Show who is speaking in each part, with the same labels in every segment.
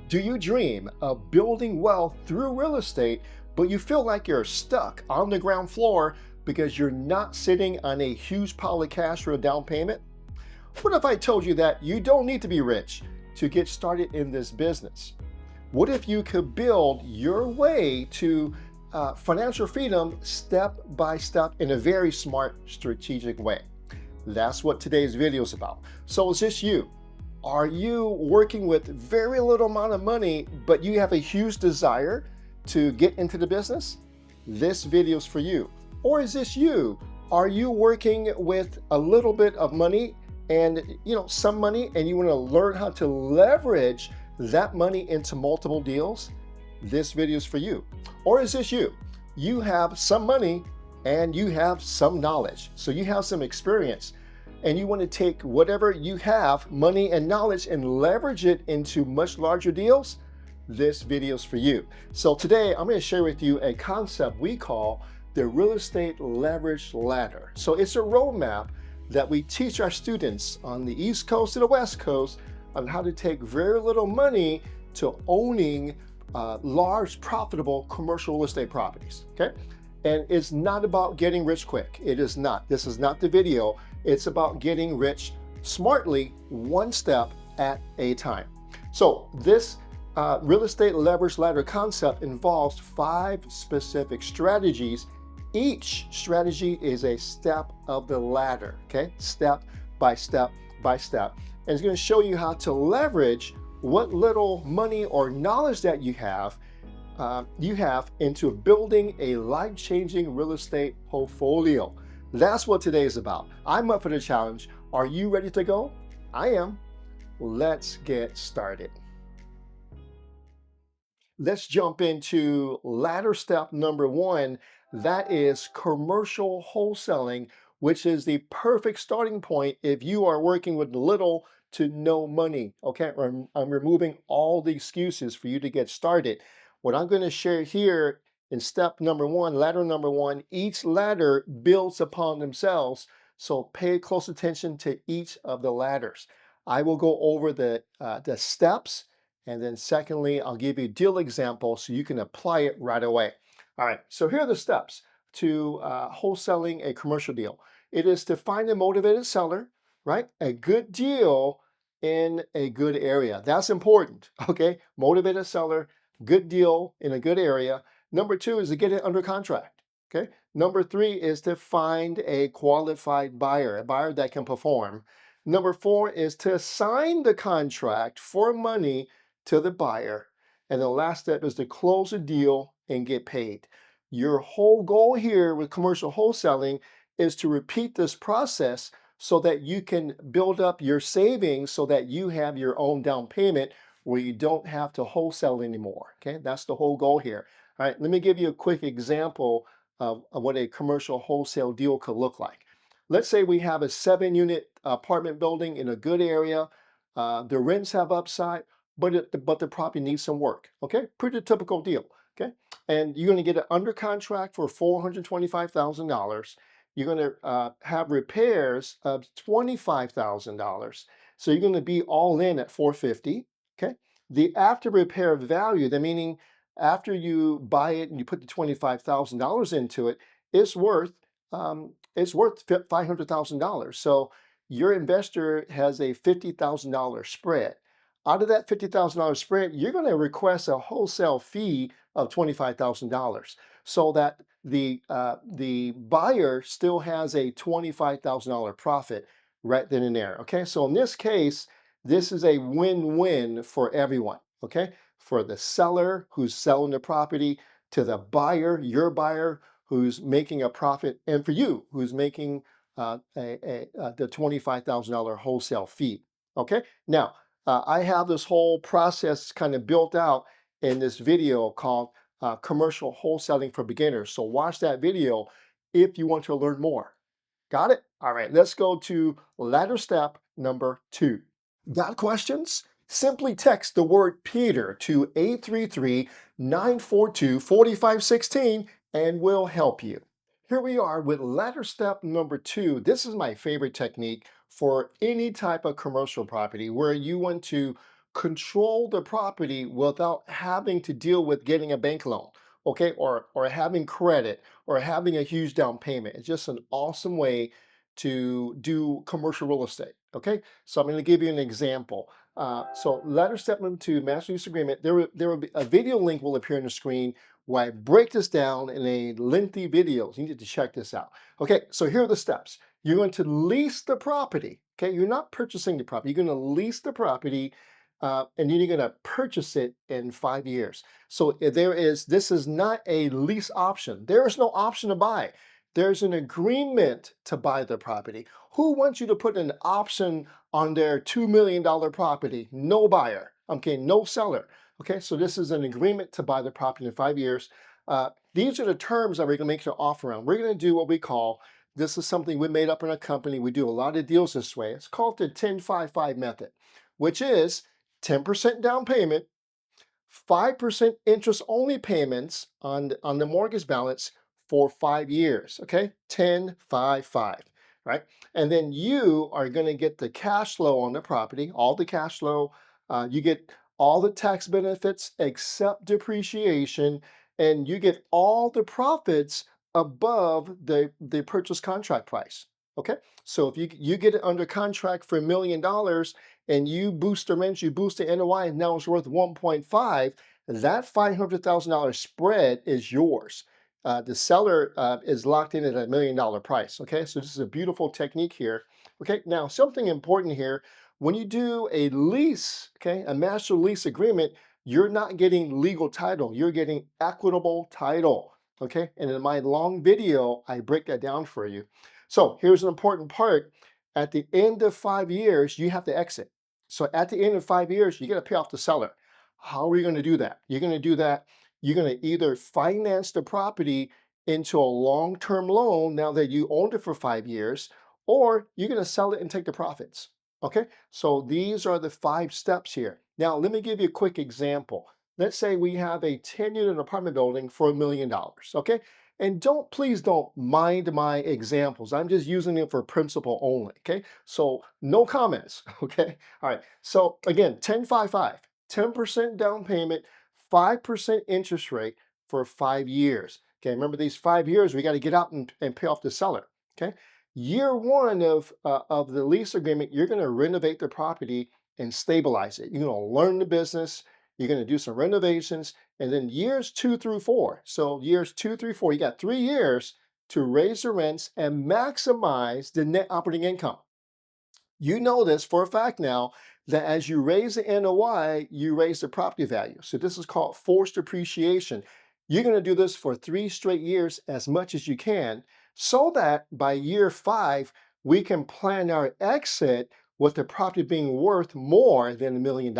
Speaker 1: Do you dream of building wealth through real estate, but you feel like you're stuck on the ground floor because you're not sitting on a huge pile of cash for a down payment? What if I told you that you don't need to be rich to get started in this business? What if you could build your way to financial freedom step by step in a very smart, strategic way? That's what today's video is about. So is this you? Are you working with very little amount of money, but you have a huge desire to get into the business? This video is for you. Or is this you? Are you working with a little bit of money and some money, and you want to learn how to leverage that money into multiple deals? This video is for you. Or is this you? You have some money and you have some knowledge. So you have some experience, and you want to take whatever you have, money and knowledge, and leverage it into much larger deals. This video is for you. So today I'm going to share with you a concept we call the real estate leverage ladder. So it's a roadmap that we teach our students on the East Coast to the West Coast on how to take very little money to owning large, profitable commercial real estate properties. Okay. And it's not about getting rich quick. It is not. This is not the video. It's about getting rich smartly, one step at a time. So this real estate leverage ladder concept involves 5 specific strategies. Each strategy is a step of the ladder, okay? Step by step by step. And it's going to show you how to leverage what little money or knowledge that you have into building a life-changing real estate portfolio. That's what today is about. I'm up for the challenge. Are you ready to go? I am. Let's get started. Let's jump into ladder step number 1. That is commercial wholesaling, which is the perfect starting point if you are working with little to no money. Okay, I'm removing all the excuses for you to get started. What I'm going to share here in step number 1, ladder number 1, each ladder builds upon themselves. So pay close attention to each of the ladders. I will go over the steps, and then secondly, I'll give you a deal example so you can apply it right away. All right, so here are the steps to wholesaling a commercial deal. It is to find a motivated seller, right? A good deal in a good area. That's important, okay? Motivated seller, good deal in a good area. Number 2 is to get it under contract, okay? Number 3 is to find a qualified buyer, a buyer that can perform. Number 4 is to sign the contract for money to the buyer. And the last step is to close a deal and get paid. Your whole goal here with commercial wholesaling is to repeat this process so that you can build up your savings so that you have your own down payment where you don't have to wholesale anymore. Okay, that's the whole goal here. All right, let me give you a quick example of what a commercial wholesale deal could look like. Let's say we have a 7-unit apartment building in a good area. The rents have upside, but the property needs some work. Okay, pretty typical deal. Okay, and you're going to get it under contract for $425,000. You're going to have repairs of $25,000. So you're going to be all in at $450,000. Okay, the after repair value, the meaning after you buy it and you put the $25,000 into it, it's worth $500,000. So your investor has a $50,000 spread. Out of that $50,000 spread, you're going to request a wholesale fee of $25,000 so that the buyer still has a $25,000 profit right then and there. Okay, so in this case, this is a win-win for everyone. Okay, for the seller who's selling the property, to the buyer, your buyer who's making a profit, and for you who's making the $25,000 wholesale fee. Okay, now I have this whole process kind of built out in this video called Commercial Wholesaling for Beginners. So watch that video if you want to learn more. Got it? All right, let's go to ladder step number 2. Got questions? Simply text the word Peter to 833-942-4516 and we'll help you. Here we are with ladder step number 2. This is my favorite technique for any type of commercial property where you want to control the property without having to deal with getting a bank loan, okay, or having credit or having a huge down payment. It's just an awesome way to do commercial real estate. Okay, so I'm going to give you an example. So letter step number two, master lease agreement. There will be a video link will appear on the screen where I break this down in a lengthy video. So you need to check this out. Okay, so here are the steps. You're going to lease the property. Okay, you're not purchasing the property. You're going to lease the property, and then you're going to purchase it in 5 years. So this is not a lease option. There is no option to buy. There's an agreement to buy the property. Who wants you to put an option on their $2 million property? No buyer. Okay, no seller. Okay, so this is an agreement to buy the property in 5 years. These are the terms that we're going to make your offer on. We're going to do what we call, this is something we made up in a company. We do a lot of deals this way. It's called the 10-5-5 method, which is 10% down payment, 5% interest only payments on the mortgage balance for 5 years. Okay, 10-5-5, right? And then you are going to get the cash flow on the property, all the cash flow. You get all the tax benefits except depreciation, and you get all the profits above the purchase contract price. Okay, so if you get it under contract for $1 million and you boost the rents, you boost the NOI, and now it's worth 1.5, that $500,000 spread is yours. The seller is locked in at $1 million price. Okay, so this is a beautiful technique here. Okay, now something important here. When you do a lease, okay, a master lease agreement, you're not getting legal title, you're getting equitable title. Okay, and in my long video, I break that down for you. So here's an important part. At the end of 5 years, you have to exit. So at the end of 5 years, you got to pay off the seller. How are you going to do that? You're going to do that. You're going to either finance the property into a long-term loan now that you owned it for 5 years, or you're going to sell it and take the profits. Okay, so these are the 5 steps here. Now, let me give you a quick example. Let's say we have a 10-unit apartment building for $1 million. Okay, and please don't mind my examples. I'm just using them for principle only. Okay, so no comments. Okay, all right. So again, 10-5-5, 10% down payment, 5% interest rate for 5 years. Okay, remember these 5 years, we got to get out and pay off the seller. Okay, year one of the lease agreement, you're going to renovate the property and stabilize it. You're going to learn the business. You're going to do some renovations, and then years 2 through 4. So years 2 through 4, you got 3 years to raise the rents and maximize the net operating income. You know this for a fact now, that as you raise the NOI, you raise the property value. So this is called forced appreciation. You're going to do this for 3 straight years as much as you can, so that by year 5, we can plan our exit with the property being worth more than $1 million.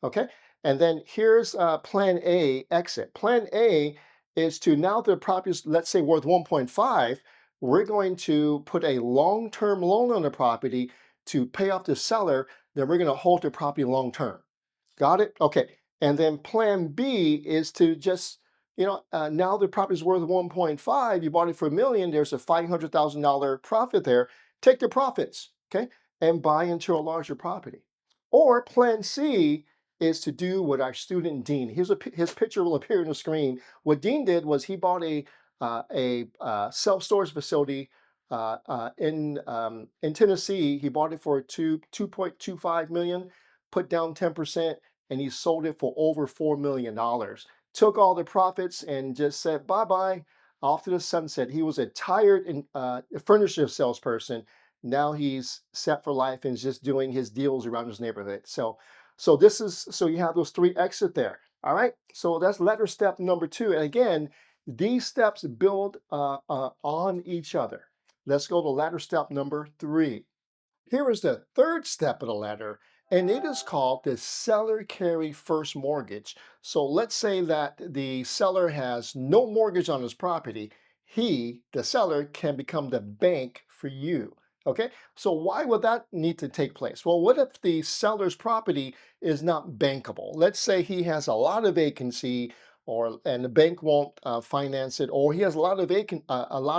Speaker 1: Okay? And then here's plan A, exit. Plan A is to, now the property is, let's say, worth 1.5, we're going to put a long-term loan on the property to pay off the seller, then we're going to hold the property long term. Got it? Okay. And then plan B is to just, now the property is worth 1.5, you bought it for $1 million, there's a $500,000 profit there. Take the profits, okay, and buy into a larger property. Or plan C is to do what our student Dean, his picture will appear on the screen. What Dean did was he bought a self-storage facility in Tennessee. He bought it for 2.25 million, put down 10%, and he sold it for over $4 million. Took all the profits and just said bye-bye, off to the sunset. He was a tired furniture salesperson. Now he's set for life and is just doing his deals around his neighborhood. So you have those 3 exit there. All right. So that's letter step number 2. And again, these steps build on each other. Let's go to ladder step number 3. Here is the third step of the ladder, and it is called the seller carry first mortgage. So let's say that the seller has no mortgage on his property. The seller, can become the bank for you. Okay, so why would that need to take place? Well, what if the seller's property is not bankable? Let's say he has a lot of vacancy, and the bank won't finance it, or he has a lot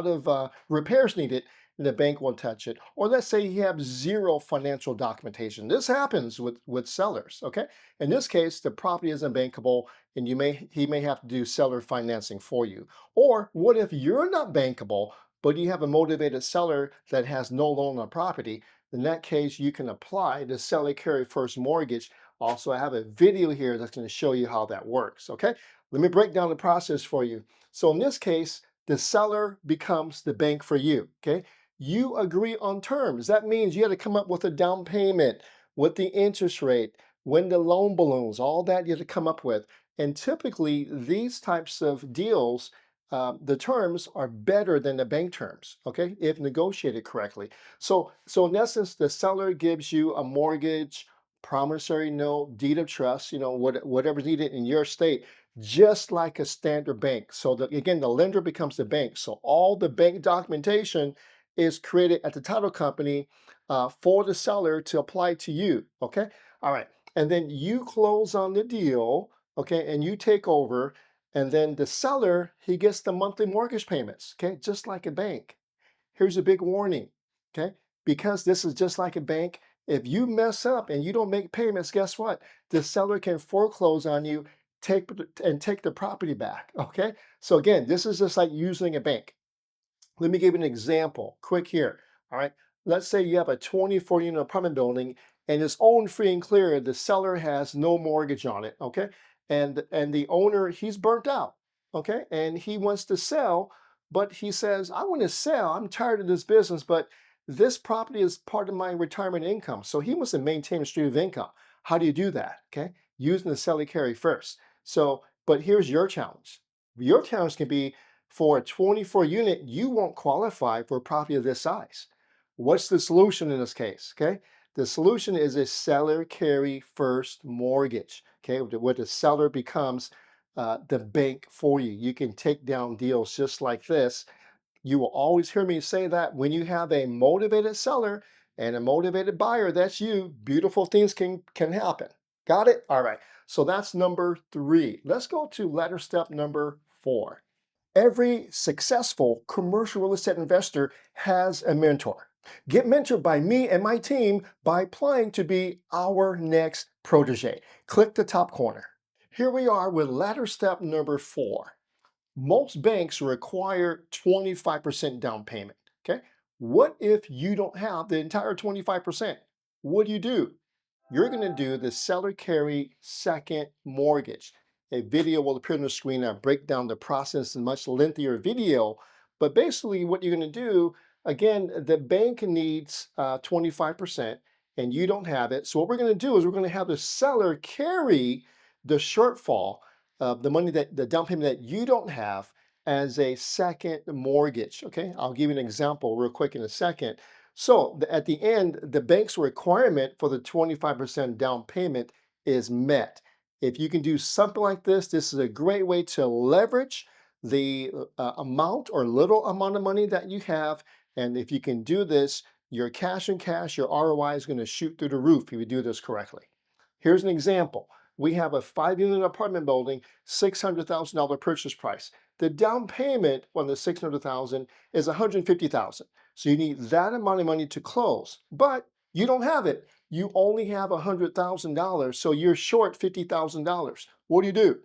Speaker 1: of repairs needed, and the bank won't touch it. Or let's say you have zero financial documentation. This happens with sellers, okay? In this case, the property isn't bankable and he may have to do seller financing for you. Or what if you're not bankable, but you have a motivated seller that has no loan on property? In that case, you can apply the seller carry first mortgage. Also, I have a video here that's going to show you how that works, okay? Let me break down the process for you. So in this case, the seller becomes the bank for you, okay? You agree on terms. That means you had to come up with a down payment, with the interest rate, when the loan balloons, all that you have to come up with. And typically, these types of deals, the terms are better than the bank terms, okay, if negotiated correctly. So in essence, the seller gives you a mortgage, promissory note, deed of trust, whatever's needed in your state, just like a standard bank. So again, the lender becomes the bank. So all the bank documentation is created at the title company for the seller to apply to you. Okay. All right. And then you close on the deal. Okay. And you take over. And then the seller, he gets the monthly mortgage payments. Okay. Just like a bank. Here's a big warning. Okay. Because this is just like a bank. If you mess up and you don't make payments, guess what? The seller can foreclose on you, take the property back. Okay. So again, this is just like using a bank. Let me give you an example, quick here. All right. Let's say you have a 24-unit apartment building and it's owned free and clear. The seller has no mortgage on it. Okay. And the owner, he's burnt out. Okay. And he wants to sell, but he says, I want to sell. I'm tired of this business, but this property is part of my retirement income. So he wants to maintain a stream of income. How do you do that? Okay. Using the sell and carry first. So, but here's your challenge. Your challenge can be, for a 24 unit, you won't qualify for a property of this size. What's the solution in this case? Okay. The solution is a seller carry first mortgage. Okay. Where the seller becomes the bank for you. You can take down deals just like this. You will always hear me say that when you have a motivated seller and a motivated buyer, that's you, beautiful things can happen. Got it? All right. So that's number 3. Let's go to ladder step number 4. Every successful commercial real estate investor has a mentor. Get mentored by me and my team by applying to be our next protege. Click the top corner. Here we are with ladder step number 4. Most banks require 25% down payment. Okay. What if you don't have the entire 25%? What do? You're going to do the seller carry second mortgage. A video will appear on the screen. I break down the process in much lengthier video. But basically, what you're going to do, again, the bank needs 25% and you don't have it. So, what we're going to do is we're going to have the seller carry the shortfall of the money, that the down payment that you don't have, as a second mortgage. Okay, I'll give you an example real quick in a second. So at the end, the bank's requirement for the 25% down payment is met. If you can do something like this is a great way to leverage the amount or little amount of money that you have. And if you can do this, your cash and cash, your ROI is going to shoot through the roof if you do this correctly. Here's an example. We have a 5-unit apartment building, $600,000 purchase price. The down payment on the $600,000 is $150,000. So you need that amount of money to close, but you don't have it. You only have $100,000, so you're short $50,000. What do?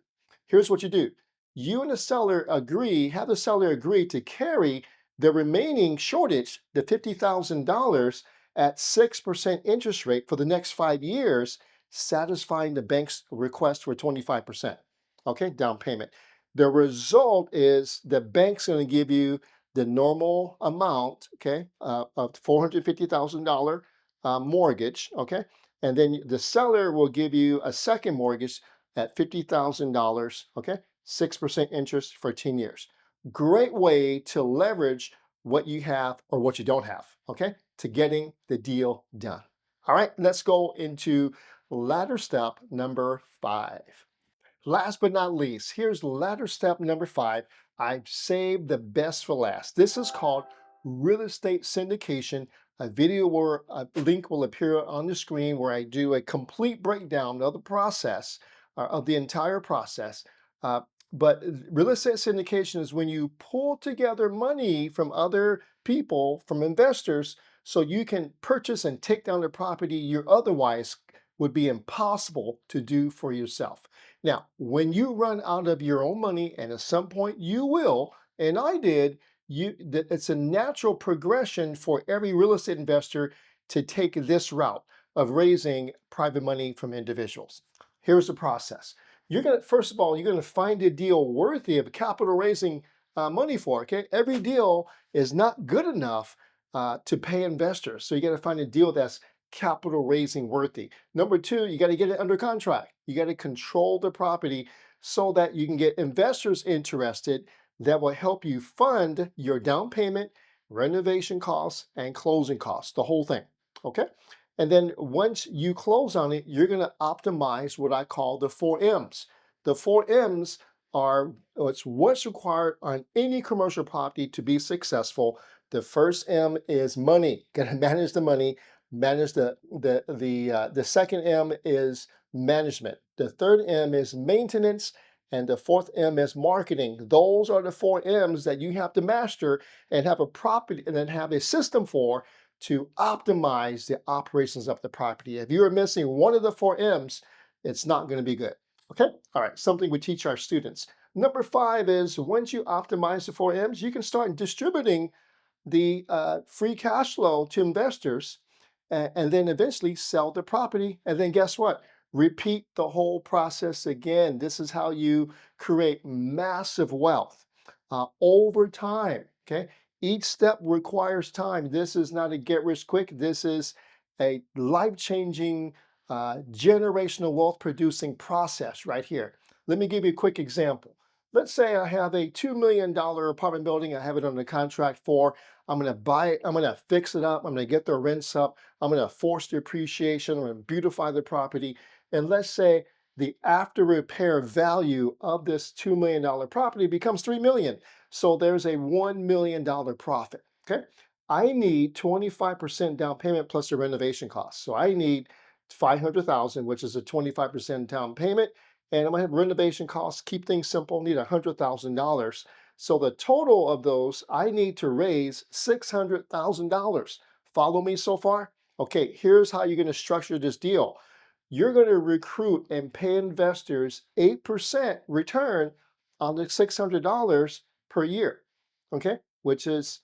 Speaker 1: Here's what you do. You and the seller have the seller agree to carry the remaining shortage, the $50,000, at 6% interest rate for the next 5 years, satisfying the bank's request for 25%. Okay, down payment. The result is the bank's going to give you the normal amount, okay, of $450,000 mortgage, okay, and then the seller will give you a second mortgage at $50,000, okay, 6% interest for 10 years. Great way to leverage what you have or what you don't have, okay, to getting the deal done. All right, let's go into ladder step number 5. Last but not least, here's ladder step number 5. I've saved the best for last. This is called real estate syndication. A video where a link will appear on the screen where I do a complete breakdown of the process, of the entire process. But real estate syndication is when you pull together money from other people, from investors, so you can purchase and take down the property you otherwise would be impossible to do for yourself. Now, when you run out of your own money, and at some point you will, and I did, it's a natural progression for every real estate investor to take this route of raising private money from individuals. Here's the process. You're going to, first of all, you're going to find a deal worthy of capital raising money for. Okay, every deal is not good enough to pay investors, so you got to find a deal that's capital raising worthy. Number two, you got to get it under contract. You got to control the property so that you can get investors interested that will help you fund your down payment, renovation costs, and closing costs, the whole thing. Okay. And then once you close on it, you're going to optimize what I call the 4 M's. The 4 M's are what's required on any commercial property to be successful. The first M is money. Got to manage the money. Manage the second M is management. The third M is maintenance, and the fourth M is marketing. Those are the 4 M's that you have to master and have a property and then have a system for to optimize the operations of the property. If you're missing one of the 4 M's, it's not going to be good. Okay? All right, something we teach our students. Number 5 is once you optimize the 4 M's, you can start distributing the free cash flow to investors and then eventually sell the property. And then guess what? Repeat the whole process again. This is how you create massive wealth over time. Okay. Each step requires time. This is not a get rich quick. This is a life changing, generational wealth producing process right here. Let me give you a quick example. Let's say I have a $2 million apartment building. I have it under contract for. I'm going to buy it. I'm going to fix it up. I'm going to get the rents up. I'm going to force the appreciation. I'm going to beautify the property. And let's say the after repair value of this $2 million property becomes $3 million. So there's a $1 million profit. Okay. I need 25% down payment plus the renovation costs. So I need 500,000, which is a 25% down payment. And I'm going to have renovation costs, keep things simple, need $100,000. So the total of those, I need to raise $600,000. Follow me so far? Okay, here's how you're going to structure this deal. You're going to recruit and pay investors 8% return on the $600 per year. Okay, which is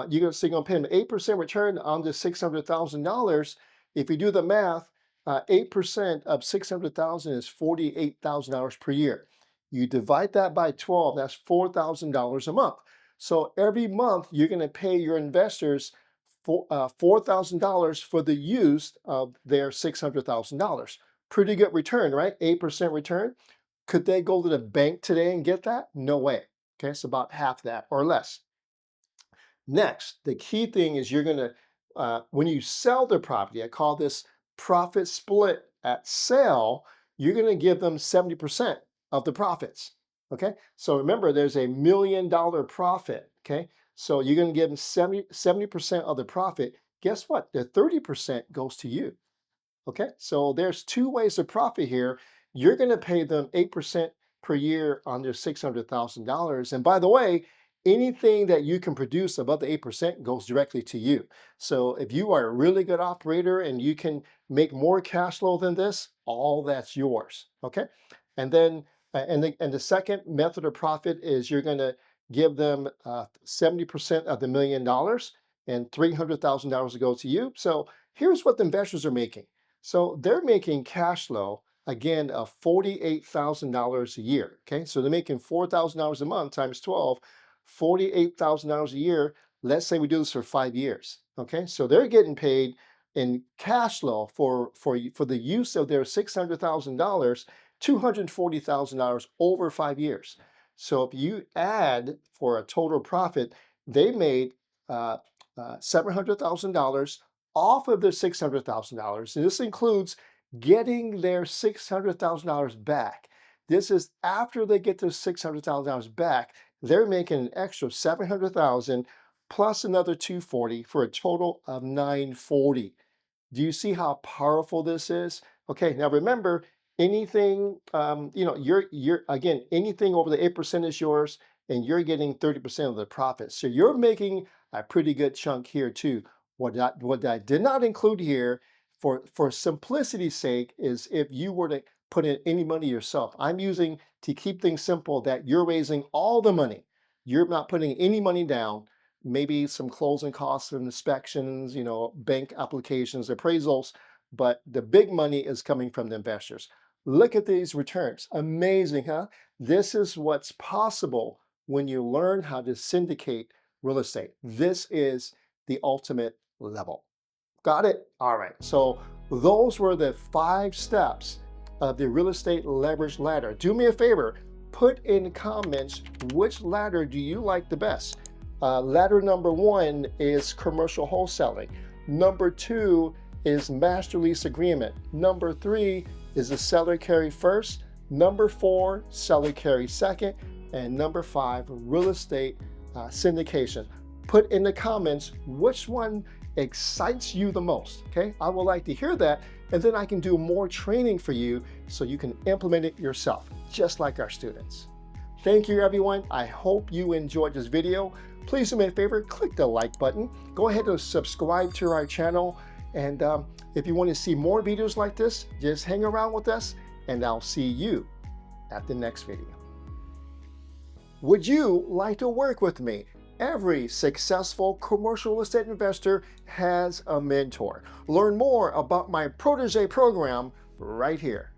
Speaker 1: you're going to pay them 8% return on the $600,000. If you do the math, 8% of 600,000 is $48,000 per year. You divide that by 12, that's $4,000 a month. So every month you're going to pay your investors $4,000 for the use of their $600,000. Pretty good return, right? 8% return. Could they go to the bank today and get that? No way. Okay, it's about half that or less. Next, the key thing is you're going to, when you sell the property, I call this profit split at sale, you're going to give them 70% of the profits. Okay, so remember there's a $1 million profit. Okay, so you're going to give them 70% of the profit. Guess what? The 30% goes to you. Okay, so there's two ways to profit here. You're going to pay them 8% per year on their $600,000. And by the way, anything that you can produce above the 8% goes directly to you. So if you are a really good operator and you can make more cash flow than this, all that's yours. Okay, and then and the second method of profit is you're going to give them 70% of the $1 million and $300,000 to go to you. So here's what the investors are making. So they're making cash flow again of $48,000 a year. Okay, so they're making $4,000 a month times 12, $48,000 a year. Let's say we do this for 5 years. Okay, so they're getting paid in cash flow for the use of their $600,000, $240,000 over 5 years. So if you add for a total profit, they made $700,000 off of their $600,000. And this includes getting their $600,000 back. This is after they get their $600,000 back, they're making an extra $700,000 plus another $240 for a total of $940. Do you see how powerful this is? Okay, now remember, anything, you're again, anything over the 8% is yours, and you're getting 30% of the profit. So you're making a pretty good chunk here too. What I did not include here, for simplicity's sake, is if you were to put in any money yourself. I'm using, to keep things simple, that you're raising all the money. You're not putting any money down. Maybe some closing costs and inspections, bank applications, appraisals, but the big money is coming from the investors. Look at these returns. Amazing, huh? This is what's possible when you learn how to syndicate real estate. This is the ultimate level. Got it? All right. So those were the 5 steps of the real estate leverage ladder. Do me a favor, put in comments which ladder do you like the best. Ladder number 1 is commercial wholesaling. Number 2 is master lease agreement. Number 3 is the seller carry first. Number 4, seller carry second. And number 5, real estate syndication. Put in the comments which one excites you the most, okay? I would like to hear that, and then I can do more training for you so you can implement it yourself, just like our students. Thank you, everyone. I hope you enjoyed this video. Please do me a favor, click the like button. Go ahead and subscribe to our channel. And if you want to see more videos like this, just hang around with us, and I'll see you at the next video. Would you like to work with me? Every successful commercial real estate investor has a mentor. Learn more about my Protégé program right here.